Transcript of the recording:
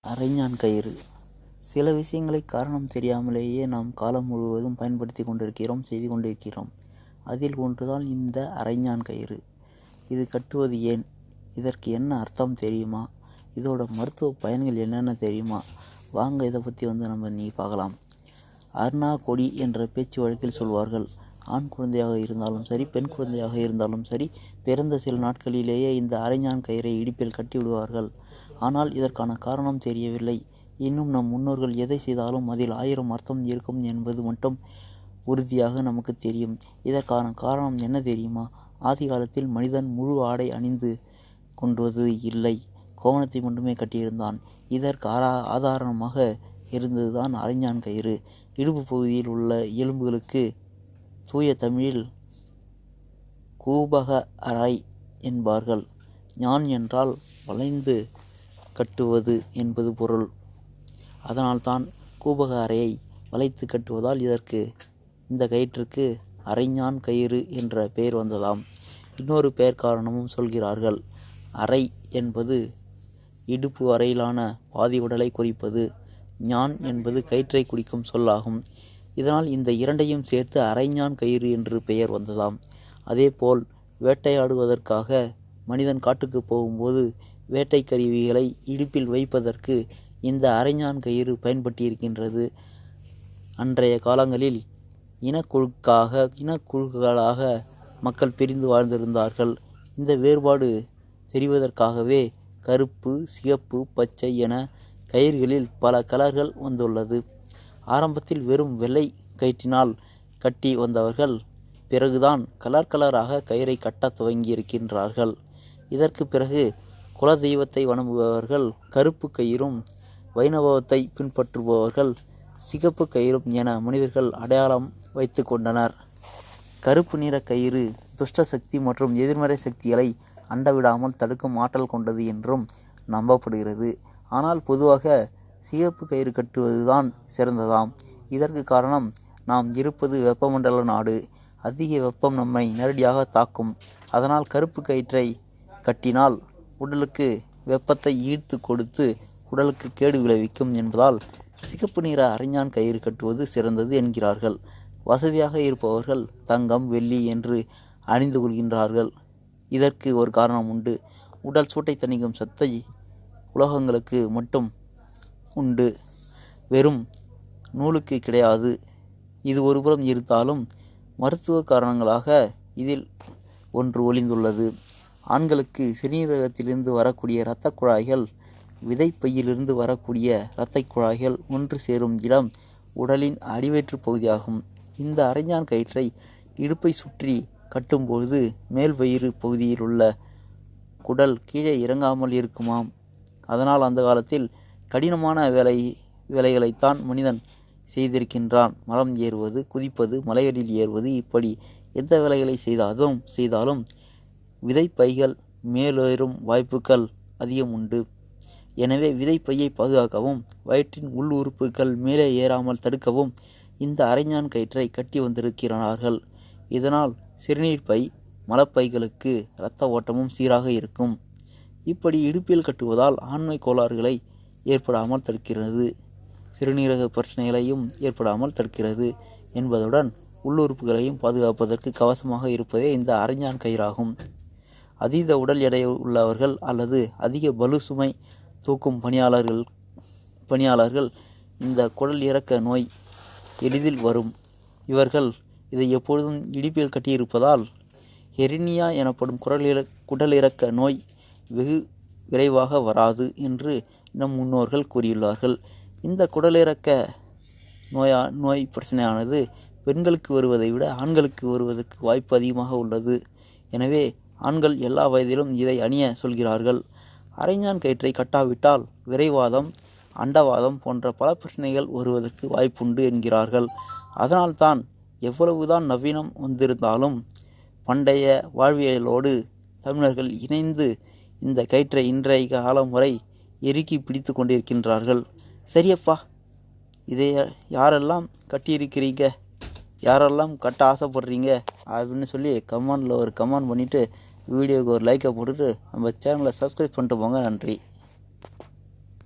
அரைஞான் கயிறு. சில விஷயங்களை காரணம் தெரியாமலேயே நாம் காலம் முழுவதும் பயன்படுத்தி கொண்டிருக்கிறோம், செய்து கொண்டிருக்கிறோம். அதில் ஒன்றுதான் இந்த அரைஞான் கயிறு. இது கட்டுவது ஏன்? இதற்கு என்ன அர்த்தம் தெரியுமா? இதோட மருத்துவ பயன்கள் என்னென்ன தெரியுமா? வாங்க இதை பற்றி நம்ம பார்க்கலாம். அர்ணா கொடி என்ற பேச்சு வழக்கில் சொல்வார்கள். ஆண் குழந்தையாக இருந்தாலும் சரி, பெண் குழந்தையாக இருந்தாலும் சரி, பிறந்த சில நாட்களிலேயே இந்த அரைஞான் கயிறை இடுப்பில் கட்டி விடுவார்கள். ஆனால் இதற்கான காரணம் தெரியவில்லை. இன்னும் நம் முன்னோர்கள் எதை செய்தாலும் அதில் 1000 அர்த்தம் இருக்கும் என்பது மட்டும் உறுதியாக நமக்கு தெரியும். இதற்கான காரணம் என்ன தெரியுமா? ஆதி காலத்தில் மனிதன் முழு ஆடை அணிந்து கொண்டுவது இல்லை, கோவணத்தை மட்டுமே கட்டியிருந்தான். இதற்கு ஆதாரமாக இருந்ததுதான் அரைஞான் கயிறு. இடுப்பு பகுதியில் உள்ள எலும்புகளுக்கு தூய தமிழில் கூபக அரை என்பார்கள். ஞான் என்றால் வளைந்து கட்டுவது என்பது பொருள். அதனால்தான் கூபக அறையை வளைத்து கட்டுவதால் இந்த கயிற்றுக்கு அரைஞான் கயிறு என்ற பெயர் வந்ததாம். இன்னொரு பெயர் காரணமும் சொல்கிறார்கள். அரை என்பது இடுப்பு அறையிலான பாதி உடலை குறிப்பது. ஞான் என்பது கயிற்றை குறிக்கும் சொல்லாகும். இதனால் இந்த இரண்டையும் சேர்த்து அரைஞான் கயிறு என்று பெயர் வந்ததாம். அதேபோல் வேட்டையாடுவதற்காக மனிதன் காட்டுக்கு போகும்போது வேட்டை கருவிகளை இடுப்பில் வைப்பதற்கு இந்த அரைஞான் கயிறு பயன்பட்டிருக்கின்றது. அன்றைய காலங்களில் இனக்குழுக்களாக மக்கள் பிரிந்து வாழ்ந்திருந்தார்கள். இந்த வேறுபாடு தெரிவதற்காகவே கருப்பு, சிகப்பு, பச்சை என கயிறுகளில் பல கலர்கள் வந்துள்ளது. ஆரம்பத்தில் வெறும் வெள்ளை கயிற்றினால் கட்டி வந்தவர்கள் பிறகுதான் கலராக கயிறை கட்டத் துவங்கியிருக்கின்றார்கள். இதற்கு பிறகு குல தெய்வத்தை வணங்குபவர்கள் கருப்பு கயிறும், வைணவத்தை பின்பற்றுபவர்கள் சிகப்பு கயிறும் என மனிதர்கள் அடையாளம் வைத்து கொண்டனர். கருப்பு நிற கயிறு துஷ்ட சக்தி மற்றும் எதிர்மறை சக்திகளை அண்டவிடாமல் தடுக்கும் ஆற்றல் கொண்டது என்றும் நம்பப்படுகிறது. ஆனால் பொதுவாக சிகப்பு கயிறு கட்டுவதுதான் சிறந்ததாம். இதற்கு காரணம், நாம் இருப்பது வெப்பமண்டல நாடு. அதிக வெப்பம் நம்மை நேரடியாக தாக்கும். அதனால் கருப்பு கயிற்றை கட்டினால் உடலுக்கு வெப்பத்தை ஈர்த்து கொடுத்து உடலுக்கு கேடு விளைவிக்கும் என்பதால் சிகப்பு நிற அரைஞான் கயிறு கட்டுவது சிறந்தது என்கிறார்கள். வசதியாக இருப்பவர்கள் தங்கம், வெள்ளி என்று அணிந்து கொள்கின்றார்கள். இதற்கு ஒரு காரணம் உண்டு. உடல் சூட்டை தணிக்கும் சத்தை உலோகங்களுக்கு மட்டும் உண்டு, வெறும் நூலுக்கு கிடையாது. இது ஒருபுறம் இருந்தாலும் மருத்துவ காரணங்களாக இதில் ஒன்று ஒளிந்துள்ளது. ஆண்களுக்கு சிறுநீரகத்திலிருந்து வரக்கூடிய இரத்த குழாய்கள், விதைப்பையிலிருந்து வரக்கூடிய இரத்த குழாய்கள் ஒன்று சேரும் இடம் உடலின் அடிவயிற்று பகுதியாகும். இந்த அரைஞான் கயிற்றை இடுப்பை சுற்றி கட்டும்பொழுது மேல் வயிறு பகுதியில் உள்ள குடல் கீழே இறங்காமல் இருக்குமாம். அதனால் அந்த காலத்தில் கடினமான வேலைகளைத்தான் மனிதன் செய்திருக்கின்றான். மரம் ஏறுவது, குதிப்பது, மலைகளில் ஏறுவது, இப்படி எந்த வேலைகளை செய்தாலும் விதைப்பைகள் மேலேறும் வாய்ப்புகள் அதிகம் உண்டு. எனவே விதைப்பையை பாதுகாக்கவும் வயிற்றின் உள் உறுப்புகள் மேலே ஏறாமல் தடுக்கவும் இந்த அரைஞான் கயிற்றை கட்டி வந்திருக்கிறார்கள். இதனால் சிறுநீர் பை, மலப்பைகளுக்கு இரத்த ஓட்டமும் சீராக இருக்கும். இப்படி இடுப்பில் கட்டுவதால் ஆண்மை கோளாறுகளை ஏற்படாமல் தடுக்கிறது, சிறுநீரக பிரச்சனைகளையும் ஏற்படாமல் தடுக்கிறது என்பதுடன் உள்ளுறுப்புகளையும் பாதுகாப்பதற்கு கவசமாக இருப்பதே இந்த அரைஞான் கயிறாகும். அதீத உடல் எடை உள்ளவர்கள் அல்லது அதிக பளு சுமை தூக்கும் பணியாளர்கள் இந்த குடல் இறக்க நோய் எளிதில் வரும். இவர்கள் இதை எப்பொழுதும் இடுப்பில் கட்டியிருப்பதால் ஹெரினியா எனப்படும் குடல் இறக்க நோய் வெகு விரைவாக வராது என்று நம் முன்னோர்கள் கூறியுள்ளார்கள். இந்த குடலிறக்க நோய் பிரச்சனையானது பெண்களுக்கு வருவதை விட ஆண்களுக்கு வருவதற்கு வாய்ப்பு அதிகமாக உள்ளது. எனவே ஆண்கள் எல்லா வயதிலும் இதை அணிய சொல்கிறார்கள். அரைஞான் கயிற்றை கட்டாவிட்டால் விரைவாதம், அண்டவாதம் போன்ற பல பிரச்சனைகள் வருவதற்கு வாய்ப்புண்டு என்கிறார்கள். அதனால்தான் எவ்வளவுதான் நவீனம் வந்திருந்தாலும் பண்டைய வாழ்வியலோடு தமிழர்கள் இணைந்து இந்த கயிற்றை இன்றைய காலம் வரை இறுக்கி பிடித்து கொண்டிருக்கின்றார்கள். சரியப்பா, இதை யாரெல்லாம் கட்டியிருக்கிறீங்க, யாரெல்லாம் கட்ட ஆசைப்படுறீங்க அப்படின்னு சொல்லி கமெண்டில் ஒரு கமெண்ட் பண்ணிவிட்டு வீடியோவுக்கு ஒரு லைக்கை போட்டுட்டு நம்ம சேனலை சப்ஸ்கிரைப் பண்ணிட்டு போங்க. நன்றி.